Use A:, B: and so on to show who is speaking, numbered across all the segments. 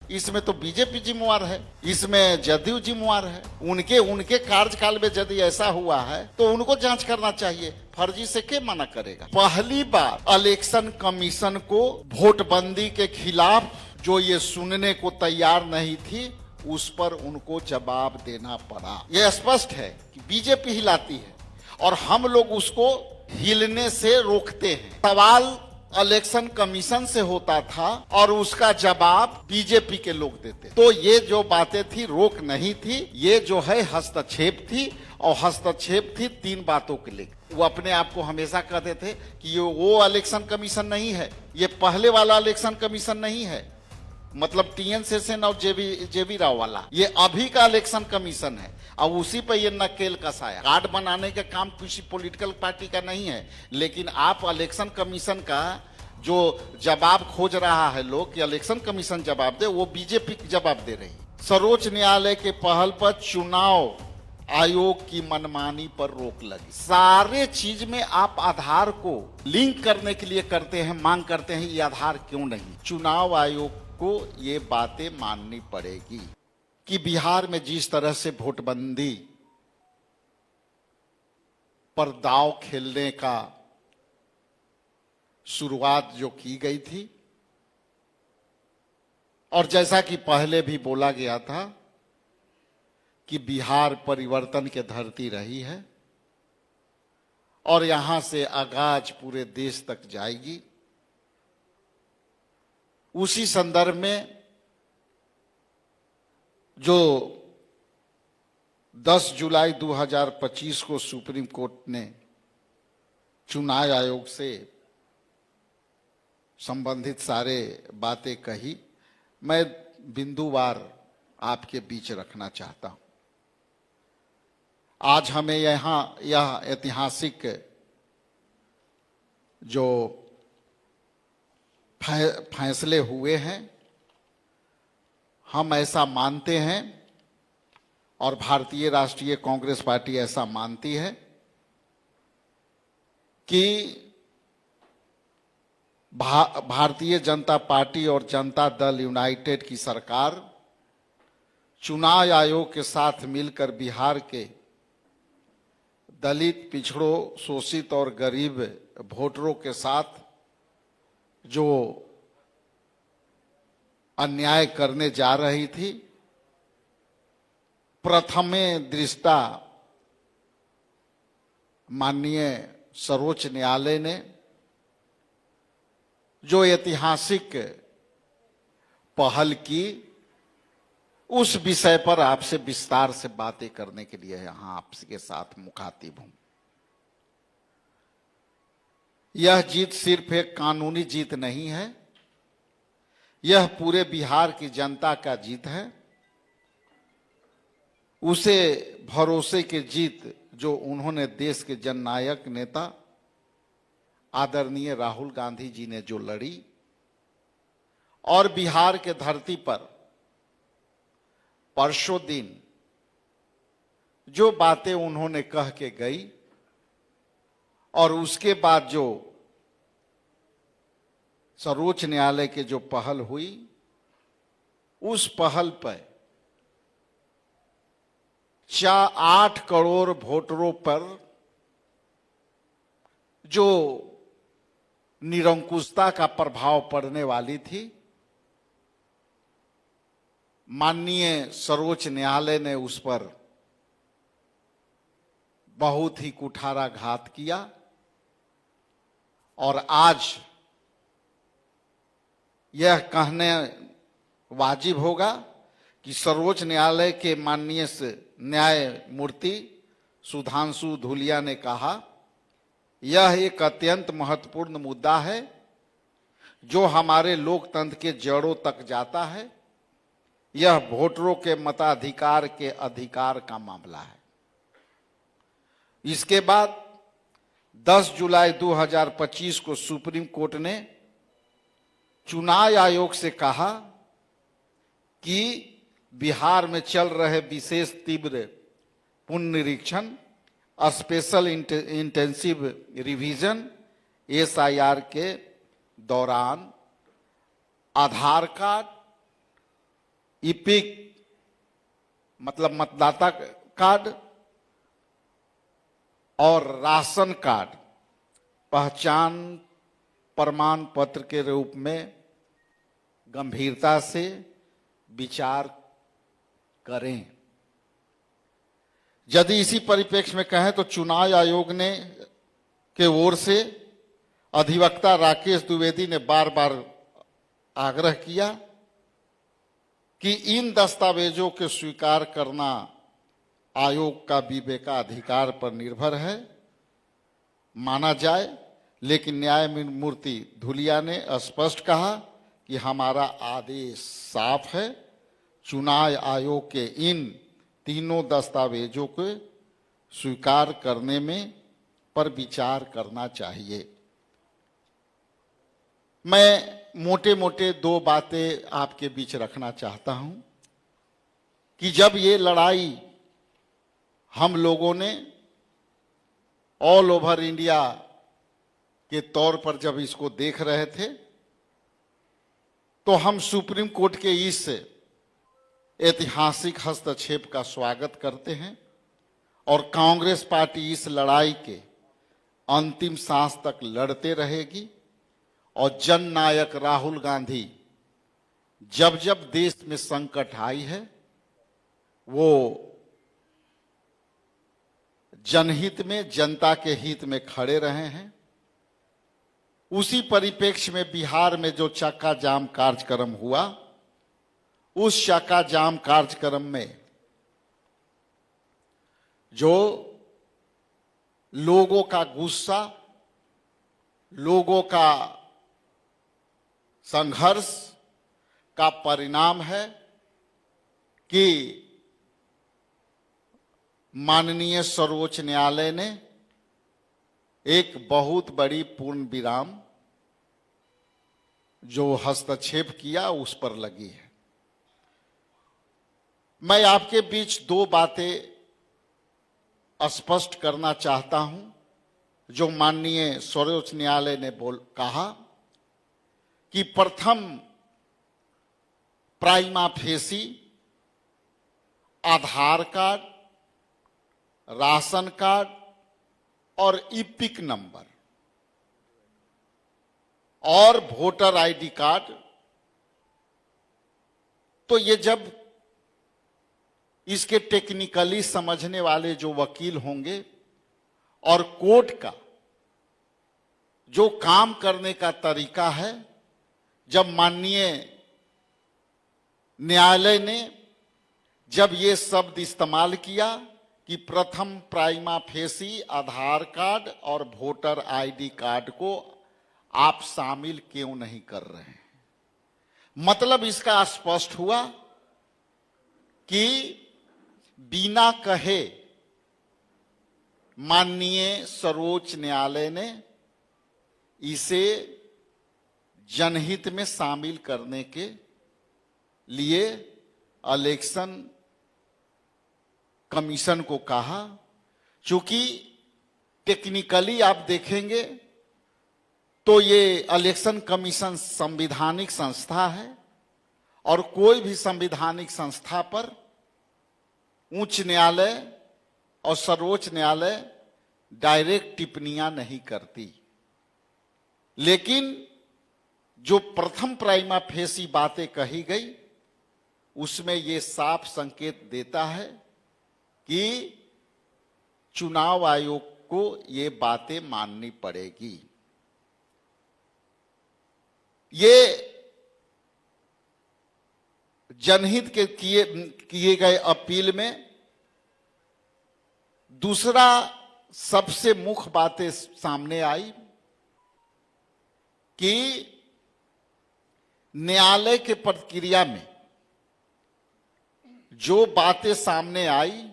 A: इसमें तो बीजेपी जिम्मेवार है, इसमें जदयू जिम्मेवार है। उनके कार्यकाल में यदि ऐसा हुआ है तो उनको जांच करना चाहिए, फर्जी से क्या मना करेगा। पहली बार इलेक्शन कमीशन को वोटबंदी के खिलाफ जो ये सुनने को तैयार नहीं थी, उस पर उनको जवाब देना पड़ा। यह स्पष्ट है कि बीजेपी हिलाती है और हम लोग उसको हिलने से रोकते हैं। सवाल इलेक्शन कमीशन से होता था और उसका जवाब बीजेपी के लोग देते। तो ये जो बातें थी रोक नहीं थी, ये जो है हस्तक्षेप थी, और हस्तक्षेप थी 3 बातों के लिए। वो अपने आप को हमेशा कहते थे कि ये वो इलेक्शन कमीशन नहीं है, ये पहले वाला इलेक्शन कमीशन नहीं है, मतलब टीएन सेशन और जेवी राव वाला, ये अभी का इलेक्शन कमीशन है। और उसी पे ये नकेल कसाया। कार्ड बनाने का काम किसी पॉलिटिकल पार्टी का नहीं है, लेकिन आप इलेक्शन कमीशन का जो जवाब खोज रहा है लोग कि इलेक्शन कमीशन जवाब दे, वो बीजेपी जवाब दे रही है। सर्वोच्च न्यायालय के पहल पर चुनाव आयोग की मनमानी पर रोक लगी। सारे चीज में आप आधार को लिंक करने के लिए करते हैं, मांग करते हैं, ये आधार क्यों नहीं। चुनाव आयोग को ये बातें माननी पड़ेगी कि बिहार में जिस तरह से वोटबंदी पर दांव खेलने का शुरुआत जो की गई थी, और जैसा कि पहले भी बोला गया था कि बिहार परिवर्तन की धरती रही है और यहां से आगाज पूरे देश तक जाएगी। उसी संदर्भ में जो 10 जुलाई 2025 को सुप्रीम कोर्ट ने चुनाव आयोग से संबंधित सारे बातें कही, मैं बिंदुवार आपके बीच रखना चाहता हूं। आज हमें यहां यह ऐतिहासिक जो फैसले हुए हैं, हम ऐसा मानते हैं और भारतीय राष्ट्रीय कांग्रेस पार्टी ऐसा मानती है कि भारतीय जनता पार्टी और जनता दल यूनाइटेड की सरकार चुनाव आयोग के साथ मिलकर बिहार के दलित, पिछड़ों, शोषित और गरीब वोटरों के साथ जो अन्याय करने जा रही थी, प्रथमे दृष्टा माननीय सर्वोच्च न्यायालय ने जो ऐतिहासिक पहल की, उस विषय पर आपसे विस्तार से बातें करने के लिए यहां आपके साथ मुखातिब हूं। यह जीत सिर्फ एक कानूनी जीत नहीं है, यह पूरे बिहार की जनता का जीत है। उसे भरोसे की जीत जो उन्होंने देश के जननायक नेता आदरणीय राहुल गांधी जी ने जो लड़ी, और बिहार के धरती पर परसों दिन जो बातें उन्होंने कह के गई, और उसके बाद जो सर्वोच्च न्यायालय के जो पहल हुई, उस पहल पर 8 करोड़ वोटरों पर जो निरंकुशता का प्रभाव पड़ने वाली थी, माननीय सर्वोच्च न्यायालय ने उस पर बहुत ही कुठाराघात किया। और आज यह कहने वाजिब होगा कि सर्वोच्च न्यायालय के माननीय न्यायमूर्ति सुधांशु धूलिया ने कहा, यह एक अत्यंत महत्वपूर्ण मुद्दा है जो हमारे लोकतंत्र के जड़ों तक जाता है। यह वोटरों के मताधिकार के अधिकार का मामला है। इसके बाद 10 जुलाई 2025 को सुप्रीम कोर्ट ने चुनाव आयोग से कहा कि बिहार में चल रहे विशेष तीव्र पुनरीक्षण, स्पेशल इंटेंसिव रिवीजन SIR के दौरान आधार कार्ड ईपिक मतलब मतदाता कार्ड और राशन कार्ड पहचान प्रमाण पत्र के रूप में गंभीरता से विचार करें। यदि इसी परिप्रेक्ष्य में कहें तो चुनाव आयोग ने के ओर से अधिवक्ता राकेश द्विवेदी ने बार बार आग्रह किया कि इन दस्तावेजों के स्वीकार करना आयोग का विवेकाधिकार पर निर्भर है, माना जाए, लेकिन न्यायमूर्ति धुलिया ने स्पष्ट कहा कि हमारा आदेश साफ है, चुनाव आयोग के इन तीनों दस्तावेजों को स्वीकार करने में पर विचार करना चाहिए। मैं मोटे मोटे दो बातें आपके बीच रखना चाहता हूं कि जब ये लड़ाई हम लोगों ने ऑल ओवर इंडिया के तौर पर जब इसको देख रहे थे तो हम सुप्रीम कोर्ट के इस ऐतिहासिक हस्तक्षेप का स्वागत करते हैं और कांग्रेस पार्टी इस लड़ाई के अंतिम सांस तक लड़ते रहेगी और जननायक राहुल गांधी जब जब देश में संकट आई है वो जनहित में, जनता के हित में खड़े रहे हैं। उसी परिप्रेक्ष्य में बिहार में जो चक्का जाम कार्यक्रम हुआ, उस चक्का जाम कार्यक्रम में जो लोगों का गुस्सा, लोगों का संघर्ष का परिणाम है कि माननीय सर्वोच्च न्यायालय ने एक बहुत बड़ी पूर्ण विराम जो हस्तक्षेप किया उस पर लगी है। मैं आपके बीच दो बातें स्पष्ट करना चाहता हूं जो माननीय सर्वोच्च न्यायालय ने कहा कि प्रथम प्राइमा फेसी आधार कार्ड, राशन कार्ड और ईपिक नंबर और वोटर आईडी कार्ड, तो ये जब इसके टेक्निकली समझने वाले जो वकील होंगे और कोर्ट का जो काम करने का तरीका है, जब माननीय न्यायालय ने जब ये शब्द इस्तेमाल किया कि प्रथम प्राइमा फेसी आधार कार्ड और वोटर आईडी कार्ड को आप शामिल क्यों नहीं कर रहे हैं, मतलब इसका स्पष्ट हुआ कि बिना कहे माननीय सर्वोच्च न्यायालय ने इसे जनहित में शामिल करने के लिए इलेक्शन कमीशन को कहा। चूंकि टेक्निकली आप देखेंगे तो ये इलेक्शन कमीशन संवैधानिक संस्था है और कोई भी संवैधानिक संस्था पर उच्च न्यायालय और सर्वोच्च न्यायालय डायरेक्ट टिप्पणियां नहीं करती, लेकिन जो प्रथम प्राइमा फेसी बातें कही गई उसमें ये साफ संकेत देता है कि चुनाव आयोग को ये बातें माननी पड़ेगी। ये जनहित के किए गए अपील में दूसरा सबसे मुख्य बातें सामने आई कि न्यायालय के प्रक्रिया में जो बातें सामने आई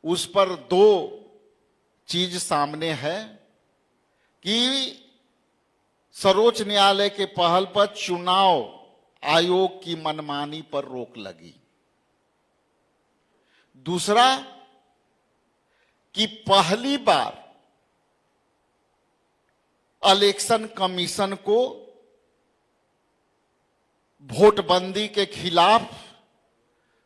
A: उस पर दो चीज सामने है कि सर्वोच्च न्यायालय के पहल पर चुनाव आयोग की मनमानी पर रोक लगी। दूसरा कि पहली बार इलेक्शन कमीशन को वोटबंदी के खिलाफ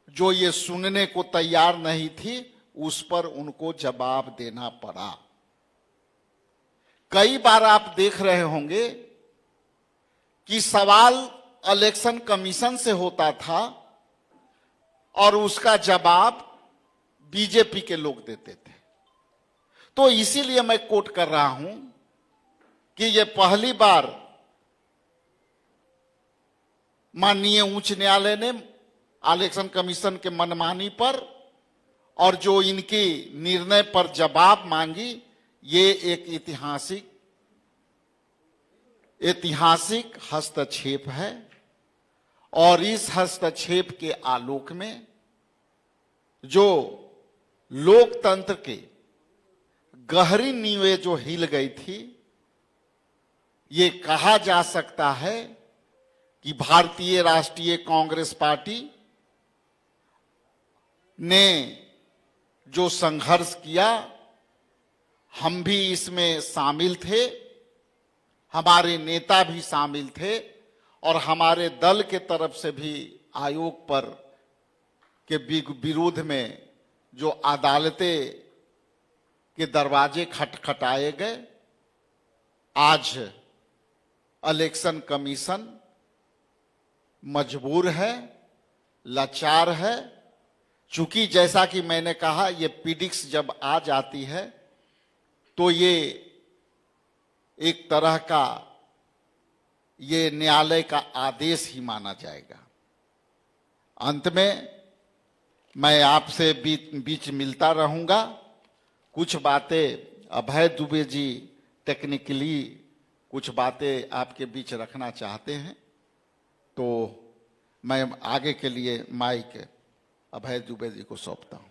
A: जो ये सुनने को तैयार नहीं थी, उस पर उनको जवाब देना पड़ा। कई बार आप देख रहे होंगे कि सवाल इलेक्शन कमीशन से होता था और उसका जवाब बीजेपी के लोग देते थे। तो इसीलिए मैं कोट कर रहा हूं कि यह पहली बार माननीय उच्च न्यायालय ने इलेक्शन कमीशन के मनमानी पर और जो इनके निर्णय पर जवाब मांगी, ये एक ऐतिहासिक हस्तक्षेप है। और इस हस्तक्षेप के आलोक में जो लोकतंत्र के गहरी नींवें जो हिल गई थी, ये कहा जा सकता है कि भारतीय राष्ट्रीय कांग्रेस पार्टी ने जो संघर्ष किया, हम भी इसमें शामिल थे, हमारे नेता भी शामिल थे और हमारे दल के तरफ से भी आयोग पर के विरोध में जो अदालतें के दरवाजे खटखटाए गए। आज इलेक्शन कमीशन मजबूर है, लाचार है, चूंकि जैसा कि मैंने कहा, ये पीडिक्स जब आ जाती है तो ये एक तरह का ये न्यायालय का आदेश ही माना जाएगा। अंत में मैं आपसे बीच मिलता रहूंगा। कुछ बातें अभय दुबे जी टेक्निकली कुछ बातें आपके बीच रखना चाहते हैं, तो मैं आगे के लिए माइक अभय दुबे जी को सौंपता हूं।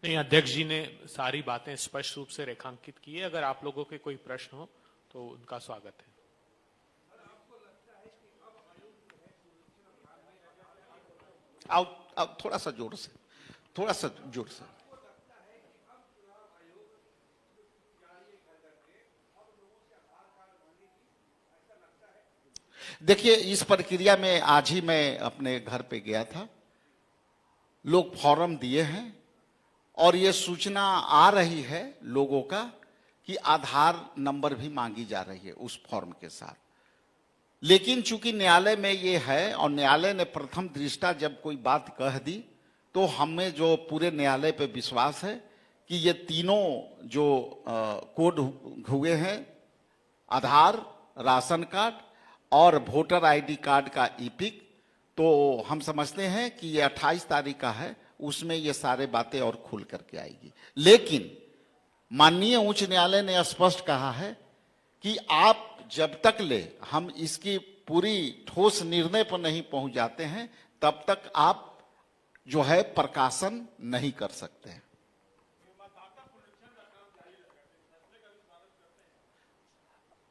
B: नहीं, अध्यक्ष जी ने सारी बातें स्पष्ट रूप से रेखांकित की है। अगर आप लोगों के कोई प्रश्न हो तो उनका स्वागत है।
A: आओ थोड़ा सा जोर से। देखिए, इस प्रक्रिया में आज ही मैं अपने घर पे गया था, लोग फॉर्म दिए हैं और ये सूचना आ रही है लोगों का कि आधार नंबर भी मांगी जा रही है उस फॉर्म के साथ। लेकिन चूंकि न्यायालय में ये है और न्यायालय ने प्रथम दृष्टा जब कोई बात कह दी, तो हमें जो पूरे न्यायालय पे विश्वास है कि ये तीनों जो कोड हुए हैं, आधार, राशन कार्ड और वोटर आईडी कार्ड का ईपिक, तो हम समझते हैं कि ये 28 तारीख का है, उसमें ये सारे बातें और खुल करके आएगी। लेकिन माननीय उच्च न्यायालय ने स्पष्ट कहा है कि आप जब तक ले हम इसकी पूरी ठोस निर्णय पर नहीं पहुंच जाते हैं, तब तक आप जो है प्रकाशन नहीं कर सकते हैं।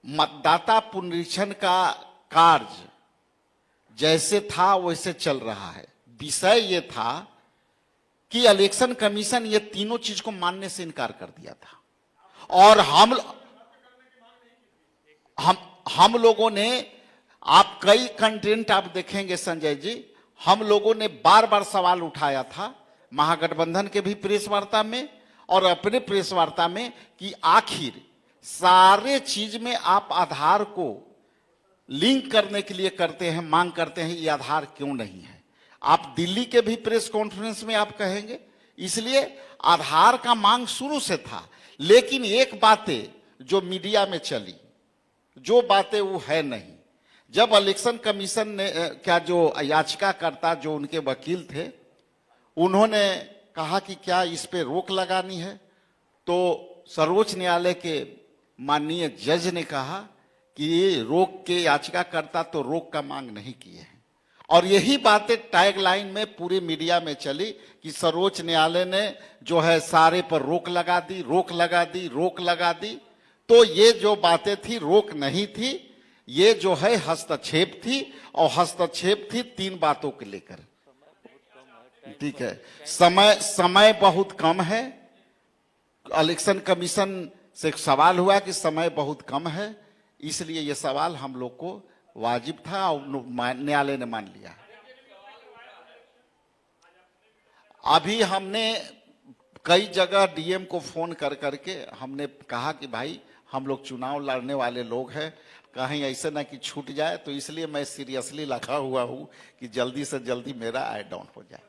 A: मतदाता पुनरीक्षण का कार्य जैसे था वैसे चल रहा है। विषय ये था कि इलेक्शन कमीशन ये तीनों चीज को मानने से इनकार कर दिया था और हम लोगों ने, आप कई कंटेंट आप देखेंगे संजय जी, हम लोगों ने बार बार सवाल उठाया था महागठबंधन के भी प्रेस वार्ता में और अपने प्रेस वार्ता में कि आखिर सारे चीज में आप आधार को लिंक करने के लिए करते हैं, मांग करते हैं, ये आधार क्यों नहीं है। आप दिल्ली के भी प्रेस कॉन्फ्रेंस में आप कहेंगे, इसलिए आधार का मांग शुरू से था। लेकिन एक बातें जो मीडिया में चली, जो बातें वो है नहीं। जब इलेक्शन कमीशन ने क्या जो याचिकाकर्ता जो उनके वकील थे, उन्होंने कहा कि क्या इस पे रोक लगानी है, तो सर्वोच्च न्यायालय के माननीय जज ने कहा कि ये रोक के याचिकाकर्ता तो रोक का मांग नहीं किए हैं। और यही बातें टैगलाइन में पूरे मीडिया में चली कि सर्वोच्च न्यायालय ने जो है सारे पर रोक लगा दी, रोक लगा दी, रोक लगा दी। तो ये जो बातें थी रोक नहीं थी, ये जो है हस्तक्षेप थी, और हस्तक्षेप थी तीन बातों को लेकर। ठीक है, समय बहुत कम है। इलेक्शन कमीशन से सवाल हुआ कि समय बहुत कम है, इसलिए ये सवाल हम लोग को वाजिब था और न्यायालय ने मान लिया। अभी हमने कई जगह डीएम को फोन कर करके हमने कहा कि भाई हम लोग चुनाव लड़ने वाले लोग हैं, कहीं ऐसे ना कि छूट जाए, तो इसलिए मैं सीरियसली लगा हुआ हूं कि जल्दी से जल्दी मेरा ऐड डाउन हो जाए।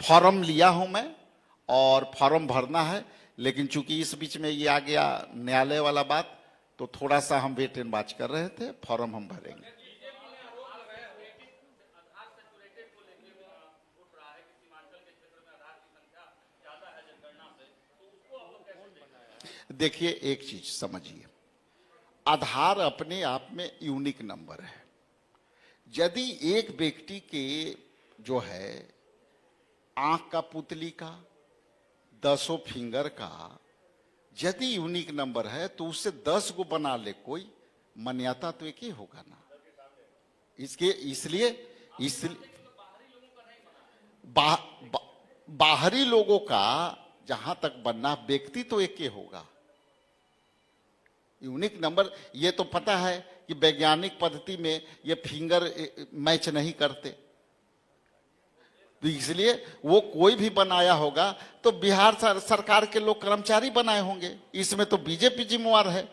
A: फॉर्म लिया हूं मैं और फॉर्म भरना है, लेकिन चूंकि इस बीच में ये आ गया न्यायालय वाला बात, तो थोड़ा सा हम वेट एंड वॉच कर रहे थे। फॉर्म हम भरेंगे। देखिए, एक चीज समझिए, आधार अपने आप में यूनिक नंबर है। यदि एक व्यक्ति के जो है आंख का पुतली का 10 फिंगर का यदि यूनिक नंबर है, तो उससे 10 को बना ले कोई, मान्यता तो एक ही होगा ना। इसलिए बाहरी लोगों का जहां तक बनना, व्यक्ति तो एक ही होगा। यूनिक नंबर ये तो पता है कि वैज्ञानिक पद्धति में ये फिंगर मैच नहीं करते, तो इसलिए वो कोई भी बनाया होगा तो बिहार सरकार के लोग कर्मचारी बनाए होंगे। इसमें तो बीजेपी जिम्मेवार है,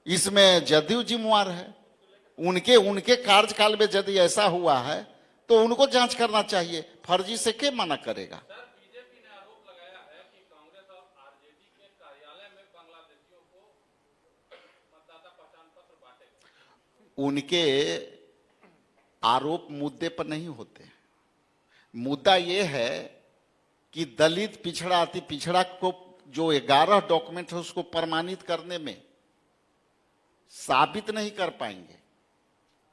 A: इसमें जदयू जिम्मेवार है। उनके कार्यकाल में यदि ऐसा हुआ है तो उनको जांच करना चाहिए। फर्जी से क्या मना करेगा?
C: बीजेपी ने आरोप लगाया है कि कांग्रेस और आरजेडी के कार्यालय में बांग्लादेशियों को मतदाता पहचान पत्र बांटे।
A: उनके आरोप मुद्दे पर नहीं होते। मुद्दा यह है कि दलित, पिछड़ा, अति पिछड़ा को जो 11 डॉक्यूमेंट है उसको प्रमाणित करने में साबित नहीं कर पाएंगे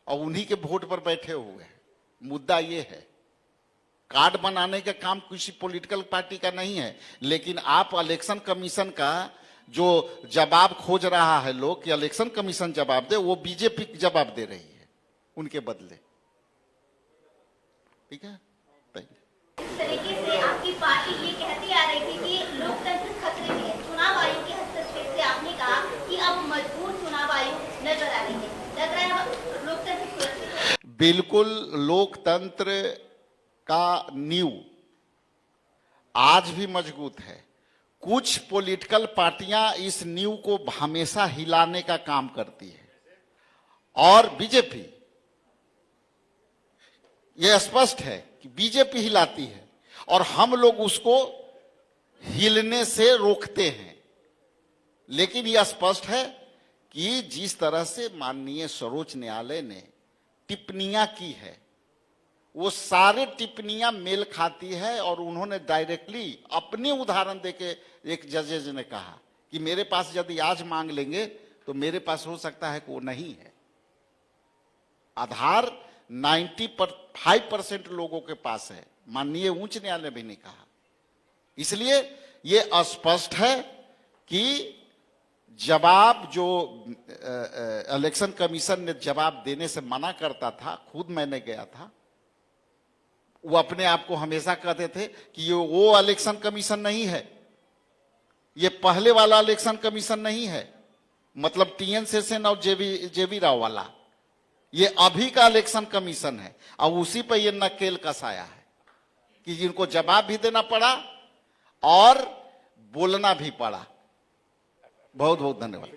A: और उन्हीं के वोट पर बैठे हुए हैं। मुद्दा यह है, कार्ड बनाने का काम किसी पॉलिटिकल पार्टी का नहीं है। लेकिन आप इलेक्शन कमीशन का जो जवाब खोज रहा है लोग कि इलेक्शन कमीशन जवाब दे, वो बीजेपी जवाब दे रही है उनके बदले। ठीक है,
D: इस तरीके से आपकी पार्टी ये कहती आ रही थी कि लोकतंत्र खतरे में है। चुनाव आयोग के हस्तक्षेप से आपने कहा कि अब मजबूत चुनाव आयोग नजर आ रही है। लग रहा है लोकतंत्र सुरक्षित है।
A: बिल्कुल, लोकतंत्र का नींव आज भी मजबूत है। कुछ पॉलिटिकल पार्टियां इस नींव को हमेशा हिलाने का काम करती है और बीजेपी, यह स्पष्ट है कि बीजेपी हिलाती है और हम लोग उसको हिलने से रोकते हैं। लेकिन यह स्पष्ट है कि जिस तरह से माननीय सर्वोच्च न्यायालय ने टिप्पणियां की है, वो सारे टिप्पणियां मेल खाती है और उन्होंने डायरेक्टली अपने उदाहरण देके, एक जजेज ने कहा कि मेरे पास यदि आज मांग लेंगे तो मेरे पास हो सकता है कि वो नहीं है। आधार 95% लोगों के पास है, माननीय उच्च न्यायालय भी ने कहा। इसलिए ये स्पष्ट है कि जवाब जो इलेक्शन कमीशन ने जवाब देने से मना करता था, खुद मैंने गया था, वो अपने आप को हमेशा कहते थे कि ये वो इलेक्शन कमीशन नहीं है, ये पहले वाला इलेक्शन कमीशन नहीं है, मतलब टीएन सेशन और जेवी राव वाला, ये अभी का इलेक्शन कमीशन है। और उसी पर ये नकेल कसाया है कि जिनको जवाब भी देना पड़ा और बोलना भी पड़ा। बहुत बहुत धन्यवाद।